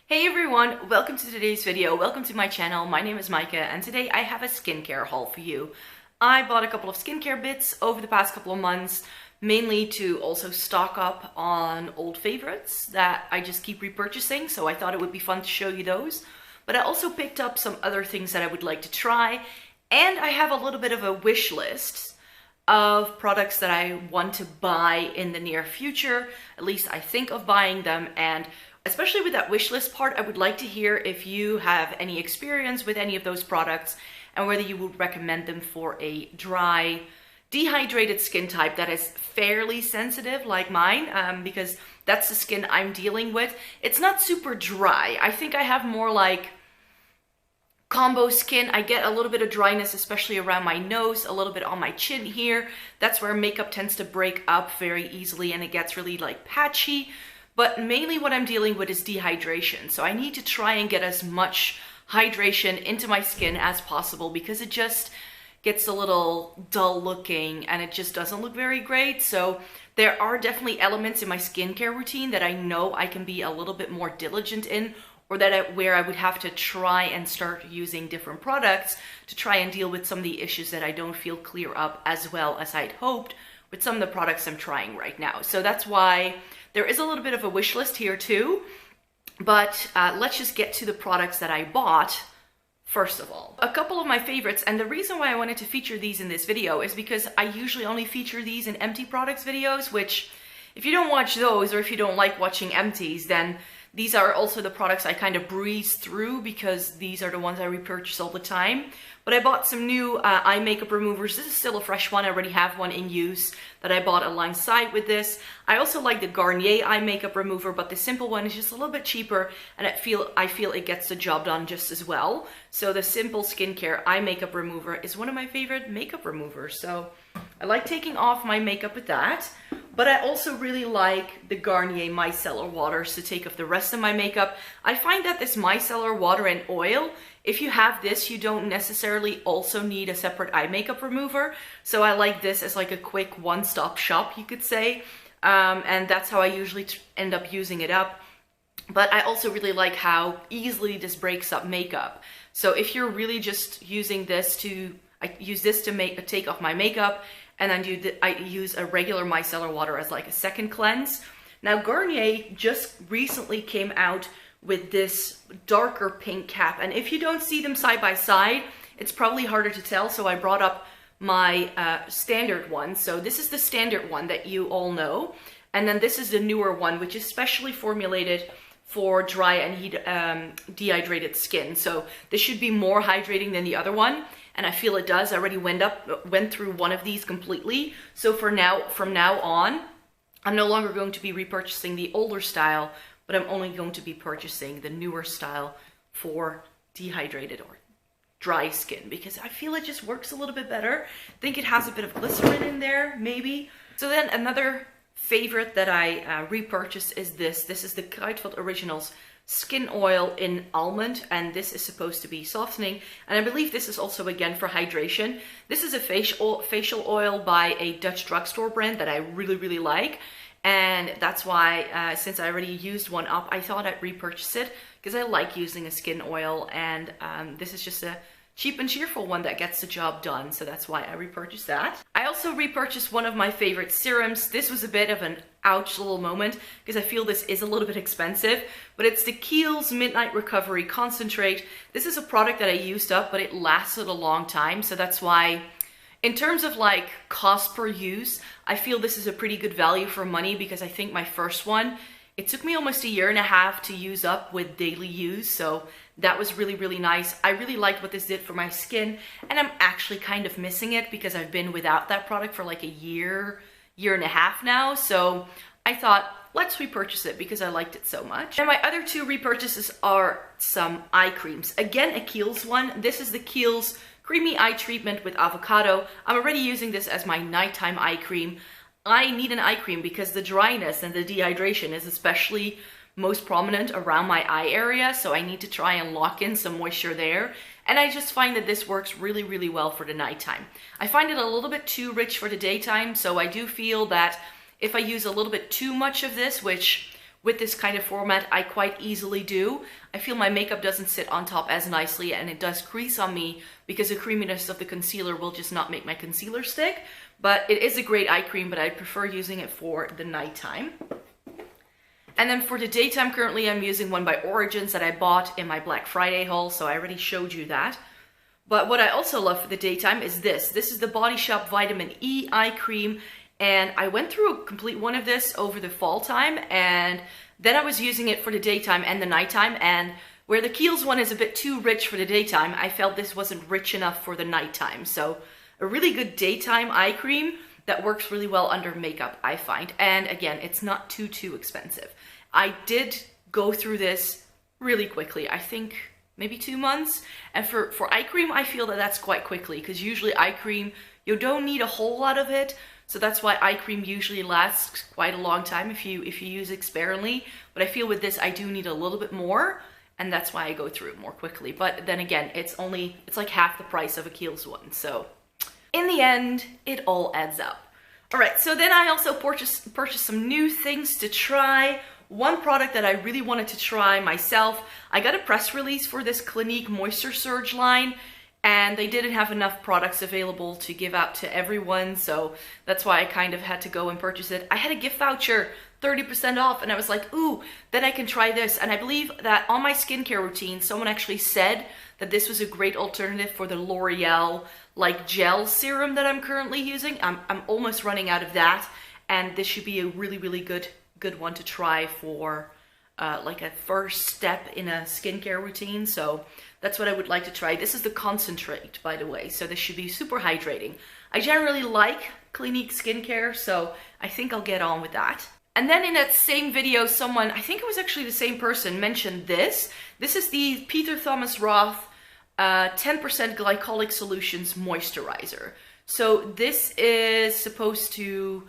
Hey everyone, welcome to today's video. Welcome to my channel. My name is Micah and today I have a skincare haul for you. I bought a couple of skincare bits over the past couple of months, mainly to also stock up on old favorites that I just keep repurchasing, so I thought it would be fun to show you those. But I also picked up some other things that I would like to try, and I have a little bit of a wish list of products that I want to buy in the near future. At least I think of buying them, and especially with that wish list part, I would like to hear if you have any experience with any of those products and whether you would recommend them for a dry, dehydrated skin type that is fairly sensitive like mine, because that's the skin I'm dealing with. It's not super dry. I think I have more like combo skin. I get a little bit of dryness, especially around my nose, a little bit on my chin here. That's where makeup tends to break up very easily and it gets really like patchy. But mainly what I'm dealing with is dehydration. So I need to try and get as much hydration into my skin as possible because it just gets a little dull looking and it just doesn't look very great. So there are definitely elements in my skincare routine that I know I can be a little bit more diligent in, or that where I would have to try and start using different products to try and deal with some of the issues that I don't feel clear up as well as I'd hoped with some of the products I'm trying right now. So that's why there is a little bit of a wish list here too, but let's just get to the products that I bought first of all. A couple of my favorites, and the reason why I wanted to feature these in this video is because I usually only feature these in empty products videos, which if you don't watch those or if you don't like watching empties, then these are also the products I kind of breeze through because these are the ones I repurchase all the time. But I bought some new eye makeup removers. This is still a fresh one. I already have one in use that I bought alongside with this. I also like the Garnier eye makeup remover, but the simple one is just a little bit cheaper and I feel it gets the job done just as well. So the Simple Skincare eye makeup remover is one of my favorite makeup removers. So I like taking off my makeup with that. But I also really like the Garnier micellar waters to take off the rest of my makeup. I find that this micellar water and oil, if you have this, you don't necessarily also need a separate eye makeup remover. So I like this as like a quick one-stop shop, you could say. And that's how I usually end up using it up. But I also really like how easily this breaks up makeup. So if you're really just using this to, I use this to take off my makeup, and then I use a regular micellar water as like a second cleanse. Now Garnier just recently came out with this darker pink cap, and if you don't see them side by side, it's probably harder to tell, so I brought up my standard one. So this is the standard one that you all know, and then this is the newer one, which is specially formulated for dry and dehydrated skin. So this should be more hydrating than the other one, and I feel it does. I already went through one of these completely. So from now on, I'm no longer going to be repurchasing the older style, but I'm only going to be purchasing the newer style for dehydrated or dry skin because I feel it just works a little bit better. I think it has a bit of glycerin in there, maybe. So then another favorite that I repurchased is this. This is the Kruidvat Originals Skin Oil in Almond, and this is supposed to be softening, and I believe this is also again for hydration. This is a facial oil by a Dutch drugstore brand that I really like, and that's why since I already used one up, I thought I'd repurchase it because I like using a skin oil, and this is just a cheap and cheerful one that gets the job done, so that's why I repurchased that. I also repurchased one of my favorite serums. This was a bit of an ouch little moment because I feel this is a little bit expensive, but it's the Kiehl's Midnight Recovery Concentrate. This is a product that I used up, but it lasted a long time, so that's why in terms of like cost per use, I feel this is a pretty good value for money because I think my first one, it took me almost a year and a half to use up with daily use, so that was really nice. I really liked what this did for my skin, and I'm actually kind of missing it because I've been without that product for like a year and a half now, so I thought, let's repurchase it because I liked it so much. And my other two repurchases are some eye creams. Again, a Kiehl's one. This is the Kiehl's Creamy Eye Treatment with Avocado. I'm already using this as my nighttime eye cream. I need an eye cream because the dryness and the dehydration is especially most prominent around my eye area, so I need to try and lock in some moisture there. And I just find that this works really well for the nighttime. I find it a little bit too rich for the daytime, so I do feel that if I use a little bit too much of this, which with this kind of format, I quite easily do. I feel my makeup doesn't sit on top as nicely, and it does crease on me because the creaminess of the concealer will just not make my concealer stick. But it is a great eye cream, but I prefer using it for the nighttime. And then for the daytime, currently I'm using one by Origins that I bought in my Black Friday haul, so I already showed you that. But what I also love for the daytime is this. This is the Body Shop Vitamin E Eye Cream, and I went through a complete one of this over the fall time, and then I was using it for the daytime and the nighttime, and where the Kiehl's one is a bit too rich for the daytime, I felt this wasn't rich enough for the nighttime. So a really good daytime eye cream that works really well under makeup, I find. And again, it's not too expensive. I did go through this really quickly. I think maybe 2 months. And for eye cream, I feel that that's quite quickly, because usually eye cream, you don't need a whole lot of it. So that's why eye cream usually lasts quite a long time if you use it sparingly. But I feel with this, I do need a little bit more, and that's why I go through it more quickly. But then again, it's like half the price of a Kiehl's one. So in the end, it all adds up. All right, so then I also purchased some new things to try. One product that I really wanted to try myself, I got a press release for this Clinique Moisture Surge line, and they didn't have enough products available to give out to everyone, so that's why I kind of had to go and purchase it. I had a gift voucher, 30% off, and I was like, ooh, then I can try this. And I believe that on my skincare routine, someone actually said that this was a great alternative for the L'Oreal like gel serum that I'm currently using. I'm almost running out of that, and this should be a really good one to try for like a first step in a skincare routine. So that's what I would like to try. This is the concentrate, by the way, so this should be super hydrating. I generally like Clinique skincare, so I think I'll get on with that. And then in that same video, someone, I think it was actually the same person, mentioned this. This is the Peter Thomas Roth 10% Glycolic Solutions Moisturizer. So this is supposed to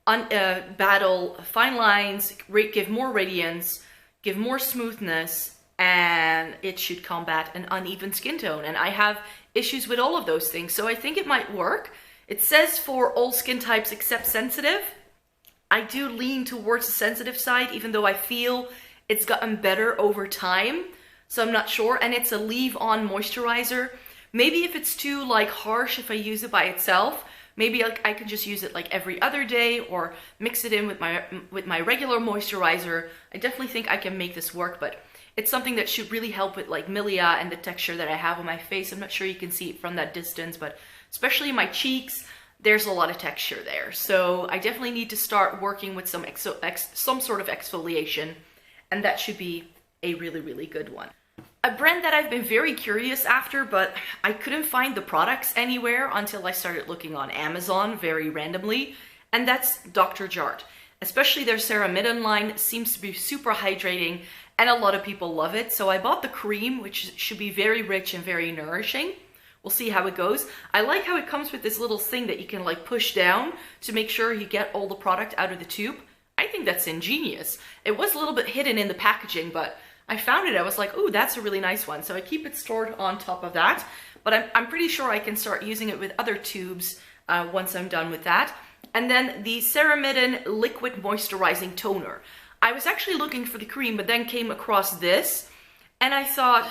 battle fine lines, give more radiance, give more smoothness, and it should combat an uneven skin tone. And I have issues with all of those things, so I think it might work. It says for all skin types except sensitive. I do lean towards the sensitive side, even though I feel it's gotten better over time, so I'm not sure. And it's a leave-on moisturizer. Maybe if it's too like harsh if I use it by itself, maybe I can just use it like every other day or mix it in with my regular moisturizer. I definitely think I can make this work, but it's something that should really help with like milia and the texture that I have on my face. I'm not sure you can see it from that distance, but especially my cheeks, there's a lot of texture there. So I definitely need to start working with some sort of exfoliation, and that should be a really good one. A brand that I've been very curious after, but I couldn't find the products anywhere until I started looking on Amazon very randomly, and that's Dr. Jart. Especially their Ceramidin line seems to be super hydrating, and a lot of people love it. So I bought the cream, which should be very rich and very nourishing. We'll see how it goes. I like how it comes with this little thing that you can like push down to make sure you get all the product out of the tube. I think that's ingenious. It was a little bit hidden in the packaging, but I found it. I was like, ooh, that's a really nice one. So I keep it stored on top of that, but I'm pretty sure I can start using it with other tubes once I'm done with that. And then the Ceramidin Liquid Moisturizing Toner. I was actually looking for the cream, but then came across this, and I thought,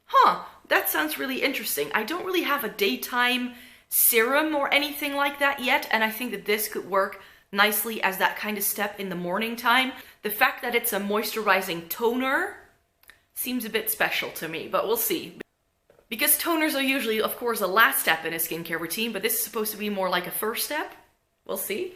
huh, that sounds really interesting. I don't really have a daytime serum or anything like that yet, and I think that this could work nicely as that kind of step in the morning time. The fact that it's a moisturizing toner seems a bit special to me, but we'll see. Because toners are usually, of course, a last step in a skincare routine, but this is supposed to be more like a first step. We'll see.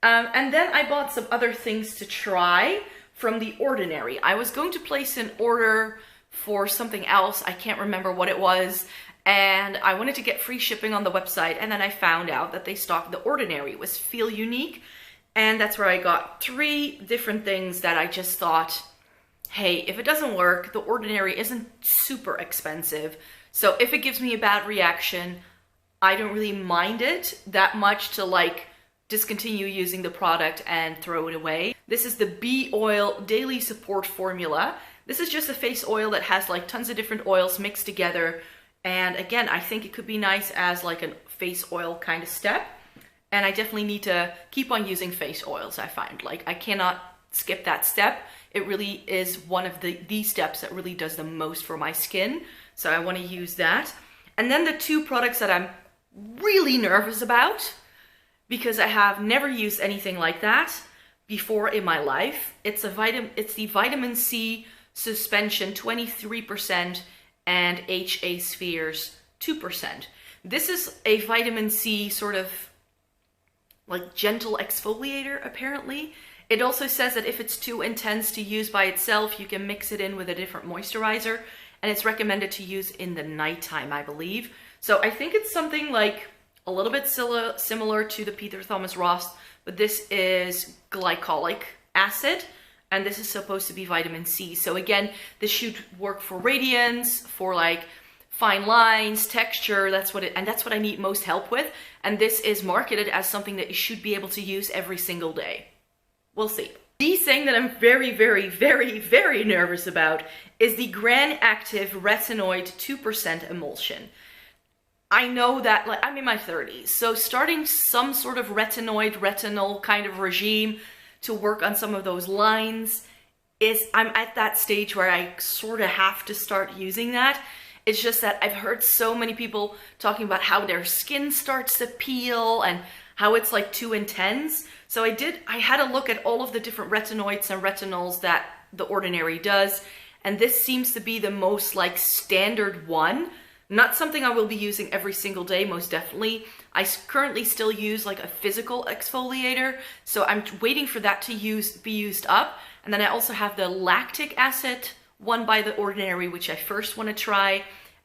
And then I bought some other things to try from The Ordinary. I was going to place an order for something else. I can't remember what it was. And I wanted to get free shipping on the website. And then I found out that they stocked The Ordinary. It was Feel Unique. And that's where I got 3 different things that I just thought, hey, if it doesn't work, The Ordinary isn't super expensive. So if it gives me a bad reaction, I don't really mind it that much to like discontinue using the product and throw it away. This is the Bee Oil Daily Support Formula. This is just a face oil that has like tons of different oils mixed together. And again, I think it could be nice as like a face oil kind of step. And I definitely need to keep on using face oils, I find. Like I cannot skip that step. It really is one of the steps that really does the most for my skin. So I want to use that. And then the two products that I'm really nervous about, because I have never used anything like that before in my life. It's the vitamin C suspension 23% and HA spheres 2%. This is a vitamin C sort of like gentle exfoliator apparently. It also says that if it's too intense to use by itself, you can mix it in with a different moisturizer, and it's recommended to use in the nighttime, I believe. So I think it's something like a little bit similar to the Peter Thomas Roth, but this is glycolic acid, and this is supposed to be vitamin C. So again, this should work for radiance, for like fine lines, texture, that's what I need most help with. And this is marketed as something that you should be able to use every single day. We'll see. The thing that I'm very, very, very, very nervous about is the Gran Active Retinoid 2% emulsion. I know that, like, I'm in my 30s, so starting some sort of retinol kind of regime to work on some of those lines I'm at that stage where I sort of have to start using that. It's just that I've heard so many people talking about how their skin starts to peel and how it's like too intense. So I had a look at all of the different retinoids and retinols that The Ordinary does, and this seems to be the most like standard one. Not something I will be using every single day, most definitely. I currently still use like a physical exfoliator, so I'm waiting for that to be used up. And then I also have the lactic acid one by The Ordinary, which I first want to try,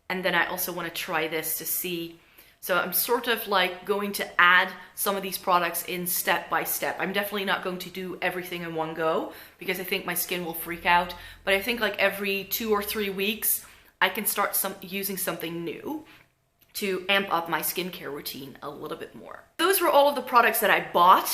and then I also want to try this to see. So I'm sort of like going to add some of these products in step by step. I'm definitely not going to do everything in one go because I think my skin will freak out. But I think like every 2 or 3 weeks, I can start using something new to amp up my skincare routine a little bit more. Those were all of the products that I bought.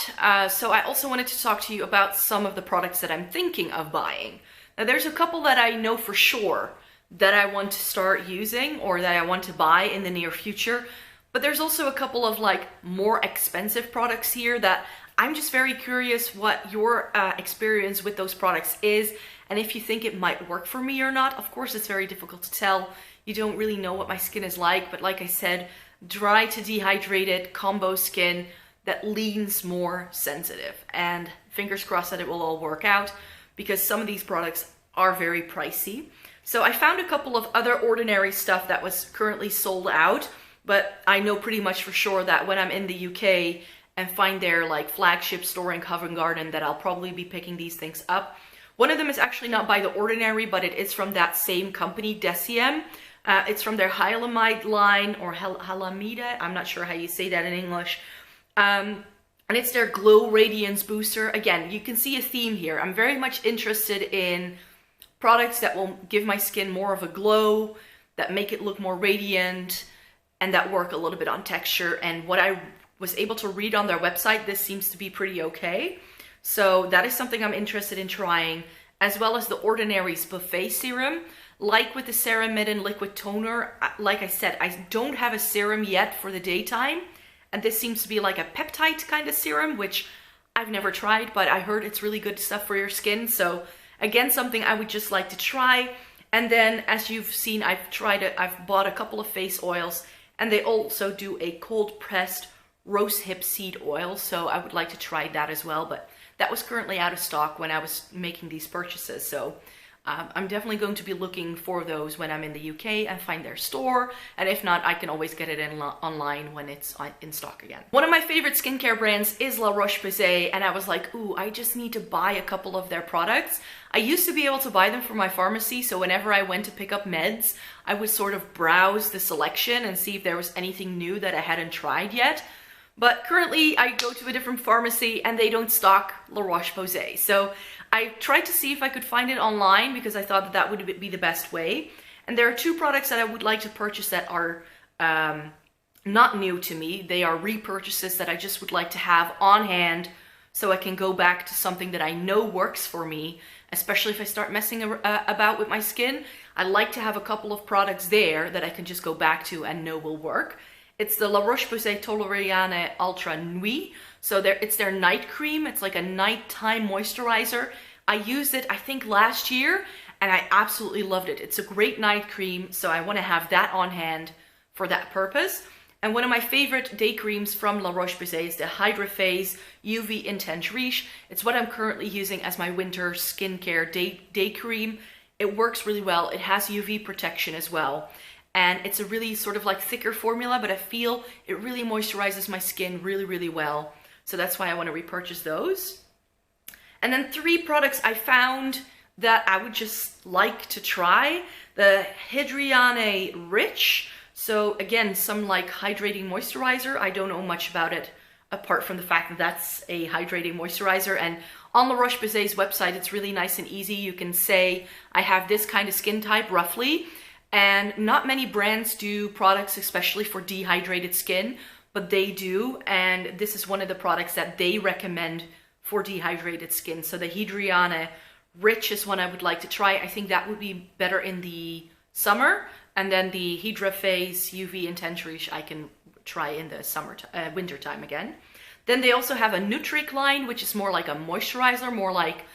So I also wanted to talk to you about some of the products that I'm thinking of buying. Now there's a couple that I know for sure that I want to start using or that I want to buy in the near future. But there's also a couple of like more expensive products here that I'm just very curious what your experience with those products is, and if you think it might work for me or not. Of course, it's very difficult to tell. You don't really know what my skin is like, but like I said, dry to dehydrated combo skin that leans more sensitive. And fingers crossed that it will all work out, because some of these products are very pricey. So I found a couple of other Ordinary stuff that was currently sold out, but I know pretty much for sure that when I'm in the UK and find their like flagship store in Covent Garden, that I'll probably be picking these things up. One of them is actually not by The Ordinary, but it is from that same company, Deciem. It's from their Hyaluronide line, or Halamida, I'm not sure how you say that in English. And it's their Glow Radiance Booster. Again, you can see a theme here. I'm very much interested in products that will give my skin more of a glow, that make it look more radiant, and that work a little bit on texture. And what I was able to read on their website, this seems to be pretty okay. So that is something I'm interested in trying, as well as The Ordinary's Buffet Serum. Like with the Ceramide Liquid Toner, like I said, I don't have a serum yet for the daytime. And this seems to be like a peptide kind of serum, which I've never tried, but I heard it's really good stuff for your skin. So again, something I would just like to try. And then, as you've seen, I've bought a couple of face oils, and they also do a cold pressed rosehip seed oil. So I would like to try that as well, but that was currently out of stock when I was making these purchases. So I'm definitely going to be looking for those when I'm in the UK and find their store. And if not, I can always get it online when it's in stock again. One of my favorite skincare brands is La Roche-Posay, and I was like, ooh, I just need to buy a couple of their products. I used to be able to buy them from my pharmacy, so whenever I went to pick up meds, I would sort of browse the selection and see if there was anything new that I hadn't tried yet. But currently I go to a different pharmacy and they don't stock La Roche-Posay. So I tried to see if I could find it online, because I thought that that would be the best way. And there are two products that I would like to purchase that are not new to me. They are repurchases that I just would like to have on hand so I can go back to something that I know works for me, especially if I start messing about with my skin. I like to have a couple of products there that I can just go back to and know will work. It's the La Roche-Posay Toleriane Ultra Nuit. So it's their night cream. It's like a nighttime moisturizer. I used it, I think, last year, and I absolutely loved it. It's a great night cream, so I want to have that on hand for that purpose. And one of my favorite day creams from La Roche-Posay is the Hydra Phase UV Intense Riche. It's what I'm currently using as my winter skincare day cream. It works really well. It has UV protection as well. And it's a really sort of like thicker formula, but I feel it really moisturizes my skin really, really well. So that's why I want to repurchase those. And then 3 products I found that I would just like to try. The Hydriane Rich. So again, some like hydrating moisturizer. I don't know much about it apart from the fact that that's a hydrating moisturizer. And on La Roche-Posay's website, it's really nice and easy. You can say, I have this kind of skin type roughly. And not many brands do products, especially for dehydrated skin, but they do. And this is one of the products that they recommend for dehydrated skin. So the Hydriane Rich is one I would like to try. I think that would be better in the summer. And then the Hydra Phase UV Intense Riche I can try in the winter time again. Then they also have a Nutric line, which is more like a moisturizer, more like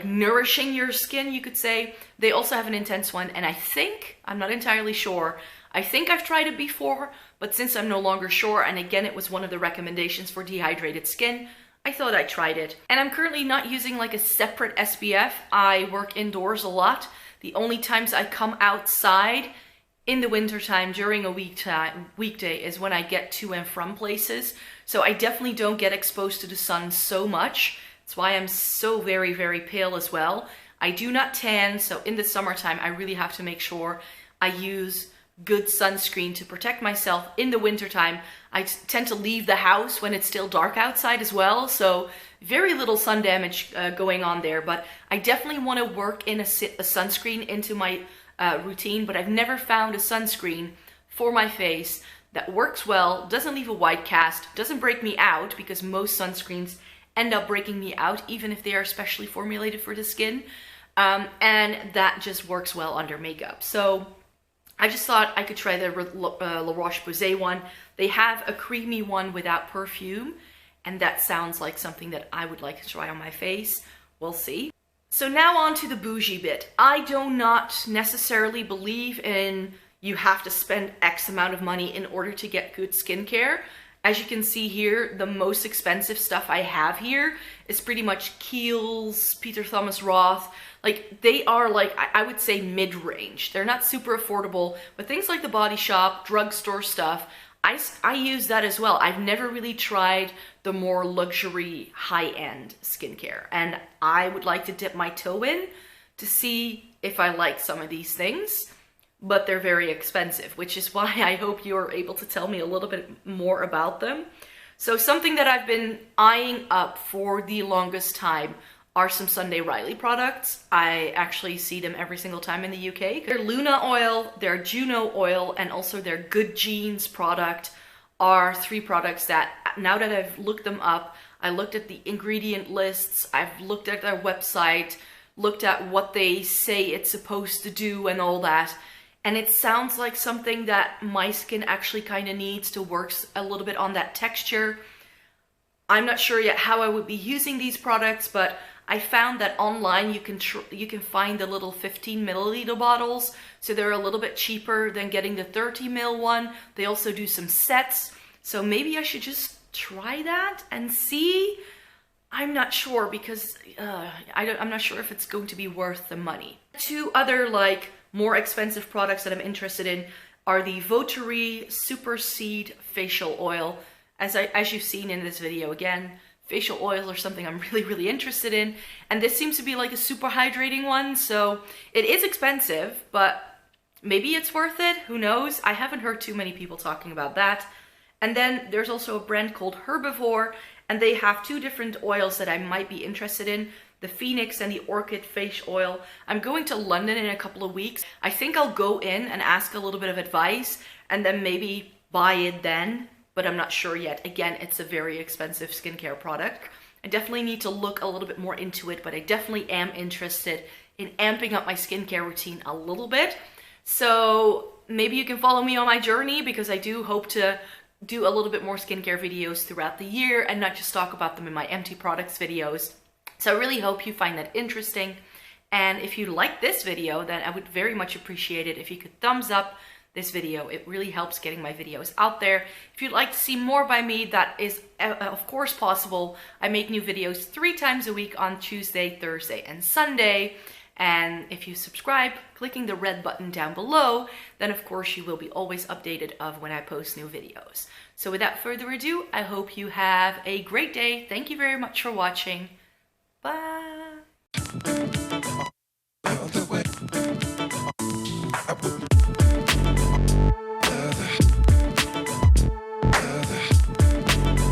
nourishing your skin, you could say. They also have an intense one, and I think, I'm not entirely sure, I think I've tried it before, but since I'm no longer sure, and again it was one of the recommendations for dehydrated skin, I thought I tried it. And I'm currently not using like a separate SPF. I work indoors a lot. The only times I come outside in the wintertime during a weekday is when I get to and from places. So I definitely don't get exposed to the sun so much. That's why I'm so very, very pale as well. I do not tan, so in the summertime I really have to make sure I use good sunscreen to protect myself. In the wintertime, I tend to leave the house when it's still dark outside as well, so very little sun damage going on there. But I definitely want to work in a sunscreen into my routine, but I've never found a sunscreen for my face that works well, doesn't leave a white cast, doesn't break me out, because most sunscreens end up breaking me out even if they are specially formulated for the skin, and that just works well under makeup. So I just thought I could try the La Roche-Posay one. They have a creamy one without perfume, and that sounds like something that I would like to try on my face. We'll see. So now on to the bougie bit. I do not necessarily believe in you have to spend X amount of money in order to get good skincare. As you can see here, the most expensive stuff I have here is pretty much Kiehl's, Peter Thomas Roth. Like, they are like, I would say mid-range. They're not super affordable, but things like the Body Shop, drugstore stuff, I use that as well. I've never really tried the more luxury, high-end skincare, and I would like to dip my toe in to see if I like some of these things. But they're very expensive, which is why I hope you're able to tell me a little bit more about them. So something that I've been eyeing up for the longest time are some Sunday Riley products. I actually see them every single time in the UK. Their Luna oil, their Juno oil, and also their Good Genes product are 3 products that, now that I've looked them up, I looked at the ingredient lists, I've looked at their website, looked at what they say it's supposed to do and all that. And it sounds like something that my skin actually kind of needs to work a little bit on that texture. I'm not sure yet how I would be using these products, but I found that online you can find the little 15 milliliter bottles, so they're a little bit cheaper than getting the 30 ml one. They also do some sets, so maybe I should just try that and see. I'm not sure, because I'm not sure if it's going to be worth the money. 2 other like more expensive products that I'm interested in are the Votary Super Seed Facial Oil. As you've seen in this video, again, facial oils are something I'm really, really interested in. And this seems to be like a super hydrating one, so it is expensive, but maybe it's worth it, who knows? I haven't heard too many people talking about that. And then there's also a brand called Herbivore, and they have 2 different oils that I might be interested in. The Phoenix and the Orchid Face Oil. I'm going to London in a couple of weeks. I think I'll go in and ask a little bit of advice and then maybe buy it then, but I'm not sure yet. Again, it's a very expensive skincare product. I definitely need to look a little bit more into it, but I definitely am interested in amping up my skincare routine a little bit. So maybe you can follow me on my journey, because I do hope to do a little bit more skincare videos throughout the year and not just talk about them in my empty products videos. So I really hope you find that interesting. And if you like this video, then I would very much appreciate it if you could thumbs up this video. It really helps getting my videos out there. If you'd like to see more by me, that is of course possible. I make new videos 3 times a week on Tuesday, Thursday, and Sunday. And if you subscribe, clicking the red button down below, then of course you will be always updated of when I post new videos. So without further ado, I hope you have a great day. Thank you very much for watching. Bye.